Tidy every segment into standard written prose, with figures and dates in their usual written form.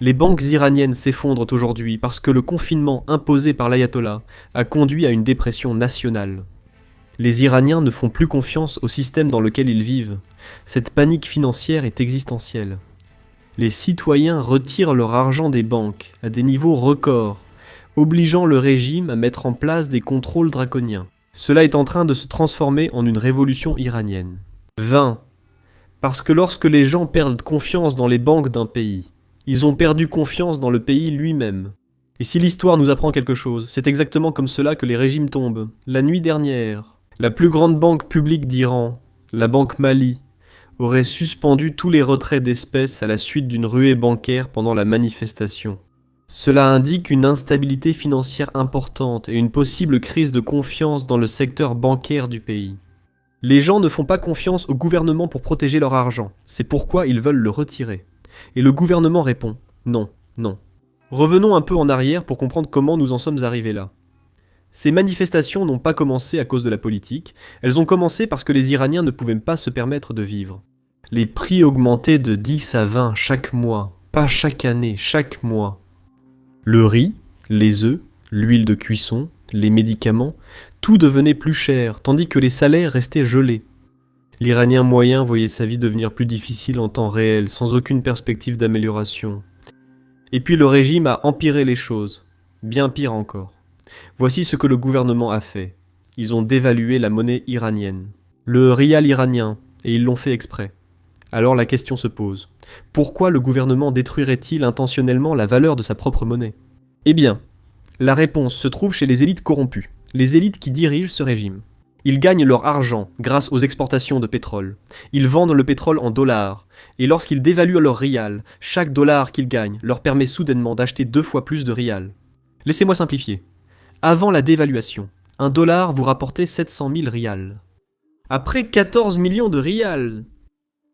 Les banques iraniennes s'effondrent aujourd'hui parce que le confinement imposé par l'ayatollah a conduit à une dépression nationale. Les Iraniens ne font plus confiance au système dans lequel ils vivent. Cette panique financière est existentielle. Les citoyens retirent leur argent des banques à des niveaux records, obligeant le régime à mettre en place des contrôles draconiens. Cela est en train de se transformer en une révolution iranienne. 20. Parce que lorsque les gens perdent confiance dans les banques d'un pays, ils ont perdu confiance dans le pays lui-même. Et si l'histoire nous apprend quelque chose, c'est exactement comme cela que les régimes tombent. La nuit dernière, la plus grande banque publique d'Iran, la banque Mali, aurait suspendu tous les retraits d'espèces à la suite d'une ruée bancaire pendant la manifestation. Cela indique une instabilité financière importante et une possible crise de confiance dans le secteur bancaire du pays. Les gens ne font pas confiance au gouvernement pour protéger leur argent, c'est pourquoi ils veulent le retirer. Et le gouvernement répond « non, non ». Revenons un peu en arrière pour comprendre comment nous en sommes arrivés là. Ces manifestations n'ont pas commencé à cause de la politique, elles ont commencé parce que les Iraniens ne pouvaient pas se permettre de vivre. Les prix augmentaient de 10 à 20 chaque mois, pas chaque année, chaque mois. Le riz, les œufs, l'huile de cuisson, les médicaments, tout devenait plus cher, tandis que les salaires restaient gelés. L'Iranien moyen voyait sa vie devenir plus difficile en temps réel, sans aucune perspective d'amélioration. Et puis le régime a empiré les choses, bien pire encore. Voici ce que le gouvernement a fait. Ils ont dévalué la monnaie iranienne, le rial iranien, et ils l'ont fait exprès. Alors la question se pose. Pourquoi le gouvernement détruirait-il intentionnellement la valeur de sa propre monnaie? Eh bien, la réponse se trouve chez les élites corrompues, les élites qui dirigent ce régime. Ils gagnent leur argent grâce aux exportations de pétrole. Ils vendent le pétrole en dollars, et lorsqu'ils dévaluent leur rial, chaque dollar qu'ils gagnent leur permet soudainement d'acheter 2 fois plus de rial. Laissez-moi simplifier. Avant la dévaluation, un dollar vous rapportait 700 000 rials. Après 14 millions de rials,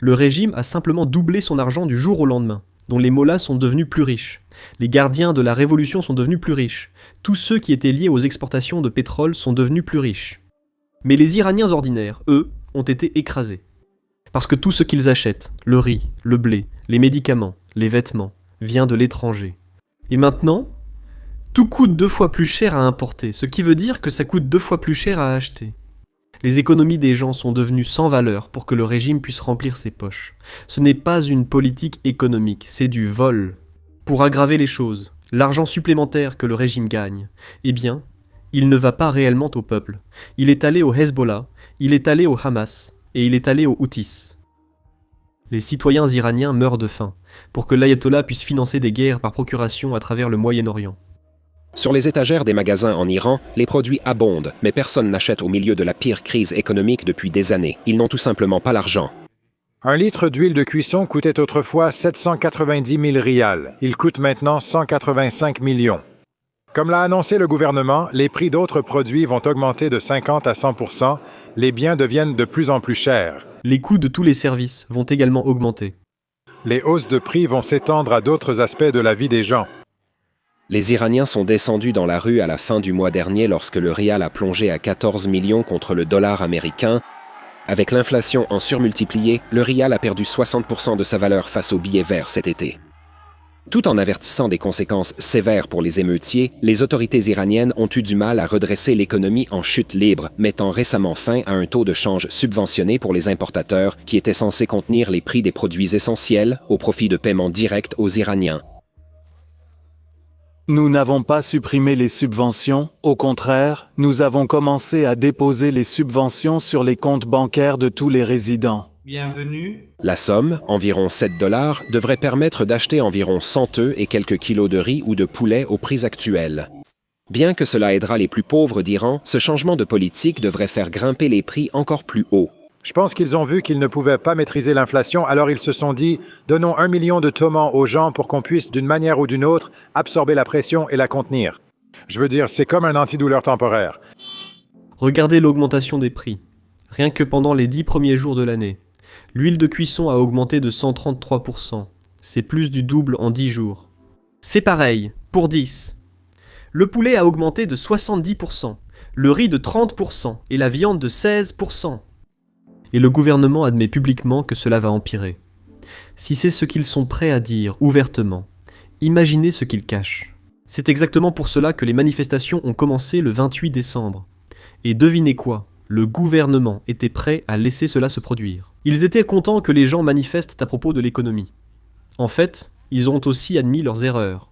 le régime a simplement doublé son argent du jour au lendemain, dont les mollahs sont devenus plus riches. Les gardiens de la révolution sont devenus plus riches. Tous ceux qui étaient liés aux exportations de pétrole sont devenus plus riches. Mais les Iraniens ordinaires, eux, ont été écrasés. Parce que tout ce qu'ils achètent, le riz, le blé, les médicaments, les vêtements, vient de l'étranger. Et maintenant, tout coûte 2 fois plus cher à importer, ce qui veut dire que ça coûte 2 fois plus cher à acheter. Les économies des gens sont devenues sans valeur pour que le régime puisse remplir ses poches. Ce n'est pas une politique économique, c'est du vol. Pour aggraver les choses, l'argent supplémentaire que le régime gagne, eh bien, il ne va pas réellement au peuple. Il est allé au Hezbollah, il est allé au Hamas, et il est allé aux Houthis. Les citoyens iraniens meurent de faim, pour que l'ayatollah puisse financer des guerres par procuration à travers le Moyen-Orient. Sur les étagères des magasins en Iran, les produits abondent, mais personne n'achète au milieu de la pire crise économique depuis des années. Ils n'ont tout simplement pas l'argent. Un litre d'huile de cuisson coûtait autrefois 790 000 rials. Il coûte maintenant 185 millions. Comme l'a annoncé le gouvernement, les prix d'autres produits vont augmenter de 50 à 100%. Les biens deviennent de plus en plus chers. Les coûts de tous les services vont également augmenter. Les hausses de prix vont s'étendre à d'autres aspects de la vie des gens. Les Iraniens sont descendus dans la rue à la fin du mois dernier lorsque le rial a plongé à 14 millions contre le dollar américain. Avec l'inflation en surmultiplié, le rial a perdu 60% de sa valeur face au billet vert cet été. Tout en avertissant des conséquences sévères pour les émeutiers, les autorités iraniennes ont eu du mal à redresser l'économie en chute libre, mettant récemment fin à un taux de change subventionné pour les importateurs qui était censé contenir les prix des produits essentiels au profit de paiements directs aux Iraniens. Nous n'avons pas supprimé les subventions, au contraire, nous avons commencé à déposer les subventions sur les comptes bancaires de tous les résidents. Bienvenue. La somme, environ 7 $, devrait permettre d'acheter environ 100 œufs et quelques kilos de riz ou de poulet aux prix actuels. Bien que cela aidera les plus pauvres d'Iran, ce changement de politique devrait faire grimper les prix encore plus haut. Je pense qu'ils ont vu qu'ils ne pouvaient pas maîtriser l'inflation, alors ils se sont dit « Donnons 1 million de tomans aux gens pour qu'on puisse, d'une manière ou d'une autre, absorber la pression et la contenir. » Je veux dire, c'est comme un antidouleur temporaire. Regardez l'augmentation des prix. Rien que pendant les 10 premiers jours de l'année. L'huile de cuisson a augmenté de 133%. C'est plus du double en 10 jours. C'est pareil, pour 10. Le poulet a augmenté de 70%, le riz de 30% et la viande de 16%. Et le gouvernement admet publiquement que cela va empirer. Si c'est ce qu'ils sont prêts à dire ouvertement, Imaginez ce qu'ils cachent. C'est exactement pour cela que les manifestations ont commencé le 28 décembre. Et devinez quoi ? Le gouvernement était prêt à laisser cela se produire. Ils étaient contents que les gens manifestent à propos de l'économie. En fait, ils ont aussi admis leurs erreurs.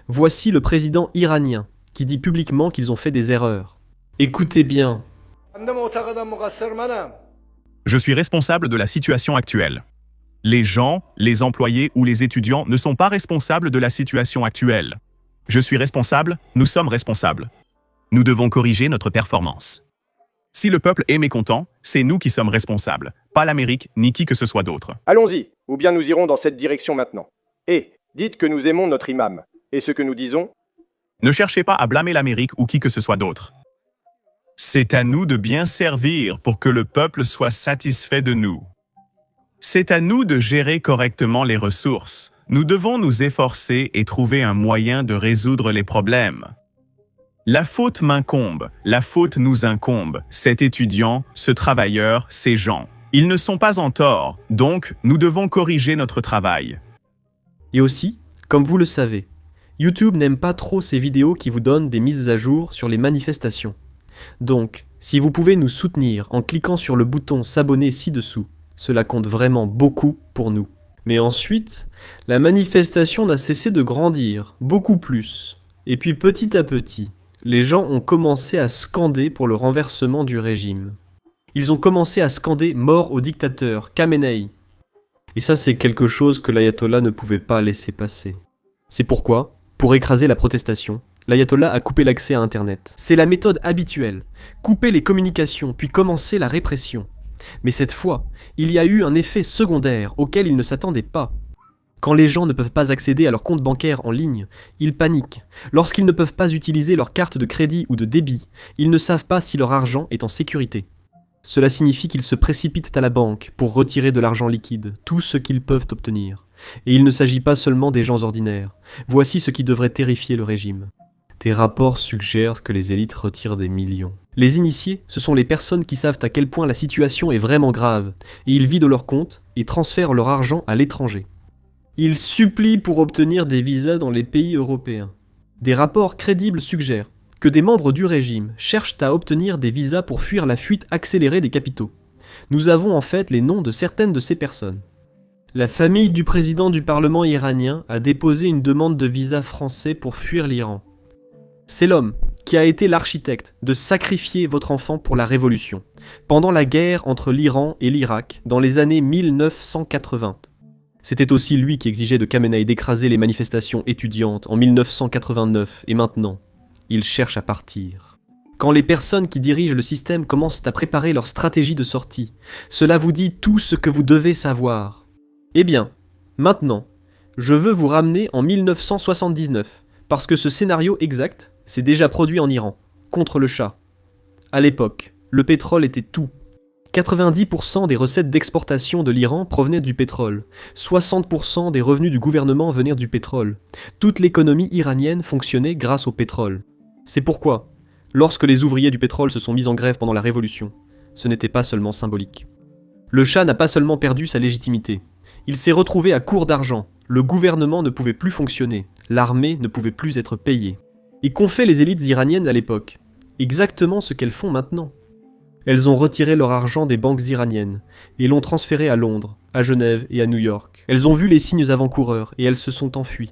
Voici le président iranien qui dit publiquement qu'ils ont fait des erreurs. Écoutez bien. Je suis responsable de la situation actuelle. Les gens, les employés ou les étudiants ne sont pas responsables de la situation actuelle. Je suis responsable, nous sommes responsables. Nous devons corriger notre performance. Si le peuple est mécontent, c'est nous qui sommes responsables, pas l'Amérique ni qui que ce soit d'autre. Allons-y, ou bien nous irons dans cette direction maintenant. Et dites que nous aimons notre imam. Et ce que nous disons ? Ne cherchez pas à blâmer l'Amérique ou qui que ce soit d'autre. C'est à nous de bien servir pour que le peuple soit satisfait de nous. C'est à nous de gérer correctement les ressources. Nous devons nous efforcer et trouver un moyen de résoudre les problèmes. La faute m'incombe, la faute nous incombe, cet étudiant, ce travailleur, ces gens. Ils ne sont pas en tort, donc nous devons corriger notre travail. Et aussi, comme vous le savez, YouTube n'aime pas trop ces vidéos qui vous donnent des mises à jour sur les manifestations. Donc, si vous pouvez nous soutenir en cliquant sur le bouton s'abonner ci-dessous, cela compte vraiment beaucoup pour nous. Mais ensuite, la manifestation n'a cessé de grandir, beaucoup plus. Et puis petit à petit, les gens ont commencé à scander pour le renversement du régime. Ils ont commencé à scander « Mort au dictateur, Khamenei ». Et ça, c'est quelque chose que l'ayatollah ne pouvait pas laisser passer. C'est pourquoi, pour écraser la protestation, l'ayatollah a coupé l'accès à Internet. C'est la méthode habituelle, couper les communications puis commencer la répression. Mais cette fois, il y a eu un effet secondaire auquel ils ne s'attendaient pas. Quand les gens ne peuvent pas accéder à leur compte bancaire en ligne, ils paniquent. Lorsqu'ils ne peuvent pas utiliser leur carte de crédit ou de débit, ils ne savent pas si leur argent est en sécurité. Cela signifie qu'ils se précipitent à la banque pour retirer de l'argent liquide, tout ce qu'ils peuvent obtenir. Et il ne s'agit pas seulement des gens ordinaires. Voici ce qui devrait terrifier le régime. Des rapports suggèrent que les élites retirent des millions. Les initiés, ce sont les personnes qui savent à quel point la situation est vraiment grave, et ils vident leur compte et transfèrent leur argent à l'étranger. Ils supplient pour obtenir des visas dans les pays européens. Des rapports crédibles suggèrent que des membres du régime cherchent à obtenir des visas pour fuir la fuite accélérée des capitaux. Nous avons en fait les noms de certaines de ces personnes. La famille du président du Parlement iranien a déposé une demande de visa français pour fuir l'Iran. C'est l'homme qui a été l'architecte de sacrifier votre enfant pour la révolution, pendant la guerre entre l'Iran et l'Irak dans les années 1980. C'était aussi lui qui exigeait de Khamenei d'écraser les manifestations étudiantes en 1989 et maintenant, il cherche à partir. Quand les personnes qui dirigent le système commencent à préparer leur stratégie de sortie, cela vous dit tout ce que vous devez savoir. Eh bien, maintenant, je veux vous ramener en 1979, parce que ce scénario exact s'est déjà produit en Iran, contre le Shah. À l'époque, le pétrole était tout. 90% des recettes d'exportation de l'Iran provenaient du pétrole. 60% des revenus du gouvernement venaient du pétrole. Toute l'économie iranienne fonctionnait grâce au pétrole. C'est pourquoi, lorsque les ouvriers du pétrole se sont mis en grève pendant la Révolution, ce n'était pas seulement symbolique. Le Shah n'a pas seulement perdu sa légitimité. Il s'est retrouvé à court d'argent. Le gouvernement ne pouvait plus fonctionner. L'armée ne pouvait plus être payée. Et qu'ont fait les élites iraniennes à l'époque ? Exactement ce qu'elles font maintenant. Elles ont retiré leur argent des banques iraniennes et l'ont transféré à Londres, à Genève et à New York. Elles ont vu les signes avant-coureurs et elles se sont enfuies.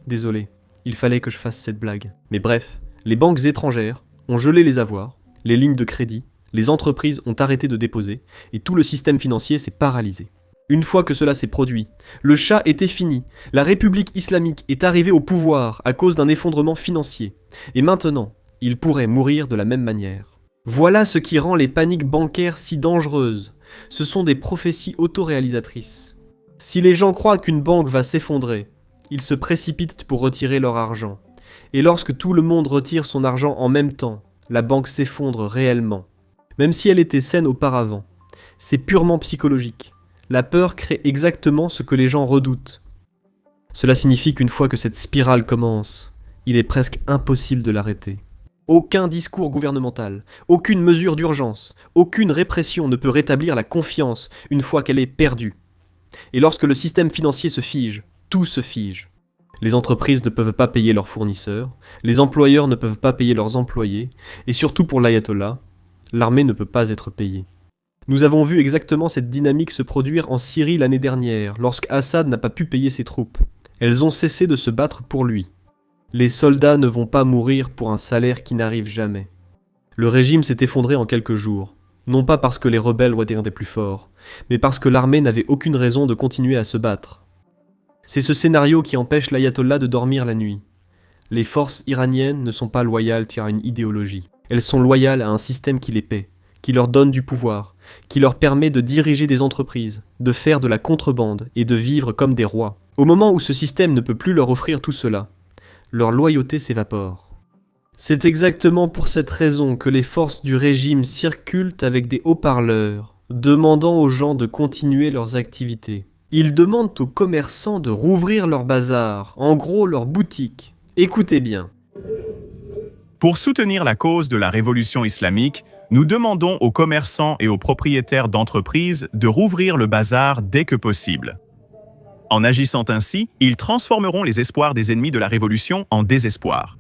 Désolé, il fallait que je fasse cette blague. Mais bref, les banques étrangères ont gelé les avoirs, les lignes de crédit, les entreprises ont arrêté de déposer et tout le système financier s'est paralysé. Une fois que cela s'est produit, le Shah était fini, la République islamique est arrivée au pouvoir à cause d'un effondrement financier. Et maintenant, il pourrait mourir de la même manière. Voilà ce qui rend les paniques bancaires si dangereuses. Ce sont des prophéties autoréalisatrices. Si les gens croient qu'une banque va s'effondrer, ils se précipitent pour retirer leur argent. Et lorsque tout le monde retire son argent en même temps, la banque s'effondre réellement. Même si elle était saine auparavant. C'est purement psychologique. La peur crée exactement ce que les gens redoutent. Cela signifie qu'une fois que cette spirale commence, il est presque impossible de l'arrêter. Aucun discours gouvernemental, aucune mesure d'urgence, aucune répression ne peut rétablir la confiance une fois qu'elle est perdue. Et lorsque le système financier se fige, tout se fige. Les entreprises ne peuvent pas payer leurs fournisseurs, les employeurs ne peuvent pas payer leurs employés, et surtout pour l'ayatollah, l'armée ne peut pas être payée. Nous avons vu exactement cette dynamique se produire en Syrie l'année dernière, lorsqu'Assad n'a pas pu payer ses troupes. Elles ont cessé de se battre pour lui. Les soldats ne vont pas mourir pour un salaire qui n'arrive jamais. Le régime s'est effondré en quelques jours, non pas parce que les rebelles ont été un des plus forts, mais parce que l'armée n'avait aucune raison de continuer à se battre. C'est ce scénario qui empêche l'ayatollah de dormir la nuit. Les forces iraniennes ne sont pas loyales à une idéologie. Elles sont loyales à un système qui les paie, qui leur donne du pouvoir, qui leur permet de diriger des entreprises, de faire de la contrebande et de vivre comme des rois. Au moment où ce système ne peut plus leur offrir tout cela, leur loyauté s'évapore. C'est exactement pour cette raison que les forces du régime circulent avec des haut-parleurs, demandant aux gens de continuer leurs activités. Ils demandent aux commerçants de rouvrir leurs bazars, en gros leurs boutiques. Écoutez bien. Pour soutenir la cause de la révolution islamique, nous demandons aux commerçants et aux propriétaires d'entreprises de rouvrir le bazar dès que possible. En agissant ainsi, ils transformeront les espoirs des ennemis de la révolution en désespoir.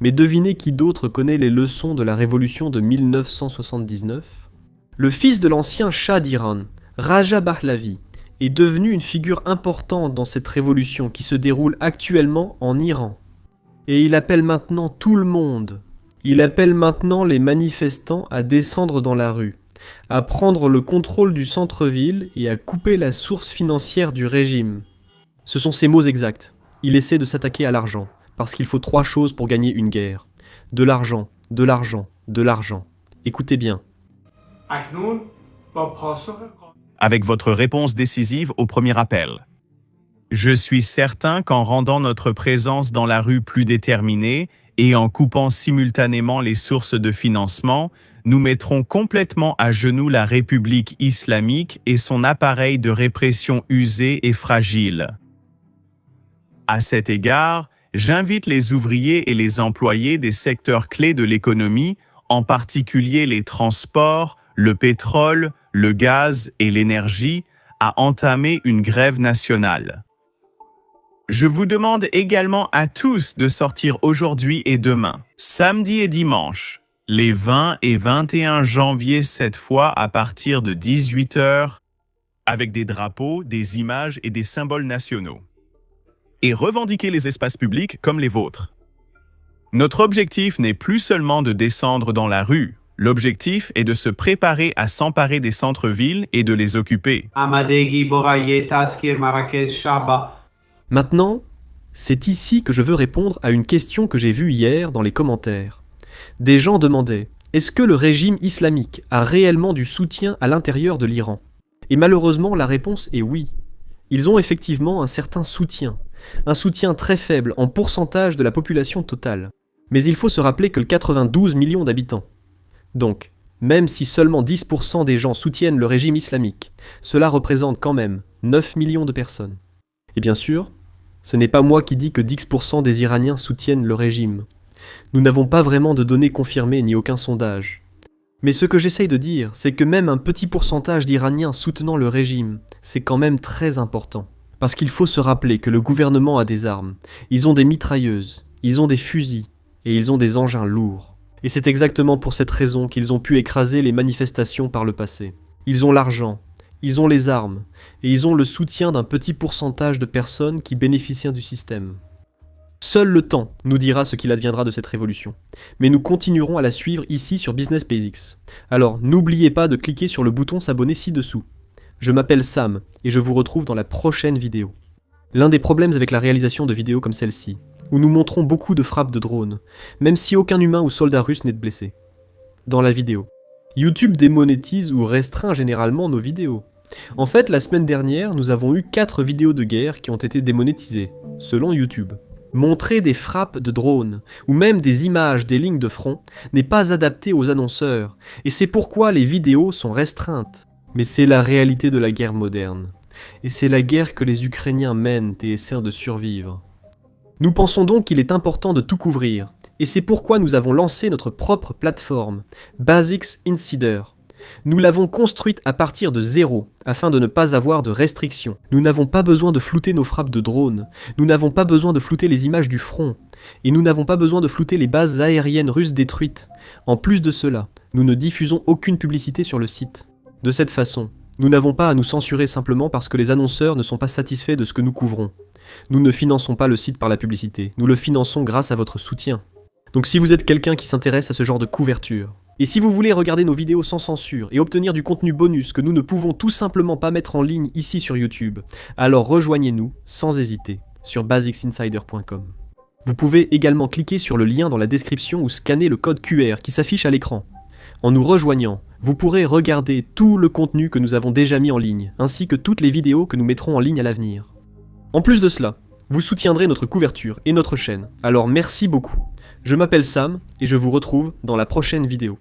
Mais devinez qui d'autre connaît les leçons de la révolution de 1979 ? Le fils de l'ancien Shah d'Iran, Raja Pahlavi, est devenu une figure importante dans cette révolution qui se déroule actuellement en Iran. Et il appelle maintenant tout le monde. Il appelle maintenant les manifestants à descendre dans la rue, à prendre le contrôle du centre-ville et à couper la source financière du régime. Ce sont ses mots exacts. Il essaie de s'attaquer à l'argent, parce qu'il faut 3 choses pour gagner une guerre. De l'argent, de l'argent, de l'argent. Écoutez bien. Avec votre réponse décisive au premier appel. Je suis certain qu'en rendant notre présence dans la rue plus déterminée et en coupant simultanément les sources de financement, nous mettrons complètement à genoux la République islamique et son appareil de répression usé et fragile. À cet égard, j'invite les ouvriers et les employés des secteurs clés de l'économie, en particulier les transports, le pétrole, le gaz et l'énergie, à entamer une grève nationale. Je vous demande également à tous de sortir aujourd'hui et demain, samedi et dimanche, les 20 et 21 janvier cette fois à partir de 18h, avec des drapeaux, des images et des symboles nationaux. Et revendiquer les espaces publics comme les vôtres. Notre objectif n'est plus seulement de descendre dans la rue. L'objectif est de se préparer à s'emparer des centres-villes et de les occuper. Maintenant, c'est ici que je veux répondre à une question que j'ai vue hier dans les commentaires. Des gens demandaient « Est-ce que le régime islamique a réellement du soutien à l'intérieur de l'Iran ?» Et malheureusement, la réponse est oui. Ils ont effectivement un certain soutien. Un soutien très faible en pourcentage de la population totale. Mais il faut se rappeler que le 92 millions d'habitants. Donc, même si seulement 10% des gens soutiennent le régime islamique, cela représente quand même 9 millions de personnes. Et bien sûr, ce n'est pas moi qui dis que 10% des Iraniens soutiennent le régime. Nous n'avons pas vraiment de données confirmées ni aucun sondage. Mais ce que j'essaye de dire, c'est que même un petit pourcentage d'Iraniens soutenant le régime, c'est quand même très important. Parce qu'il faut se rappeler que le gouvernement a des armes, ils ont des mitrailleuses, ils ont des fusils, et ils ont des engins lourds. Et c'est exactement pour cette raison qu'ils ont pu écraser les manifestations par le passé. Ils ont l'argent, ils ont les armes, et ils ont le soutien d'un petit pourcentage de personnes qui bénéficient du système. Seul le temps nous dira ce qu'il adviendra de cette révolution. Mais nous continuerons à la suivre ici sur Business Basics. Alors n'oubliez pas de cliquer sur le bouton s'abonner ci-dessous. Je m'appelle Sam, et je vous retrouve dans la prochaine vidéo. L'un des problèmes avec la réalisation de vidéos comme celle-ci, où nous montrons beaucoup de frappes de drones, même si aucun humain ou soldat russe n'est blessé. Dans la vidéo, YouTube démonétise ou restreint généralement nos vidéos. En fait, la semaine dernière, nous avons eu 4 vidéos de guerre qui ont été démonétisées, selon YouTube. Montrer des frappes de drones, ou même des images des lignes de front, n'est pas adapté aux annonceurs, et c'est pourquoi les vidéos sont restreintes. Mais c'est la réalité de la guerre moderne. Et c'est la guerre que les Ukrainiens mènent et essaient de survivre. Nous pensons donc qu'il est important de tout couvrir, et c'est pourquoi nous avons lancé notre propre plateforme, Basics Insider. Nous l'avons construite à partir de zéro, afin de ne pas avoir de restrictions. Nous n'avons pas besoin de flouter nos frappes de drones, nous n'avons pas besoin de flouter les images du front, et nous n'avons pas besoin de flouter les bases aériennes russes détruites. En plus de cela, nous ne diffusons aucune publicité sur le site. De cette façon, nous n'avons pas à nous censurer simplement parce que les annonceurs ne sont pas satisfaits de ce que nous couvrons. Nous ne finançons pas le site par la publicité, nous le finançons grâce à votre soutien. Donc si vous êtes quelqu'un qui s'intéresse à ce genre de couverture, et si vous voulez regarder nos vidéos sans censure et obtenir du contenu bonus que nous ne pouvons tout simplement pas mettre en ligne ici sur YouTube, alors rejoignez-nous sans hésiter sur basicsinsider.com. Vous pouvez également cliquer sur le lien dans la description ou scanner le code QR qui s'affiche à l'écran. En nous rejoignant, vous pourrez regarder tout le contenu que nous avons déjà mis en ligne, ainsi que toutes les vidéos que nous mettrons en ligne à l'avenir. En plus de cela, vous soutiendrez notre couverture et notre chaîne, alors merci beaucoup. Je m'appelle Sam et je vous retrouve dans la prochaine vidéo.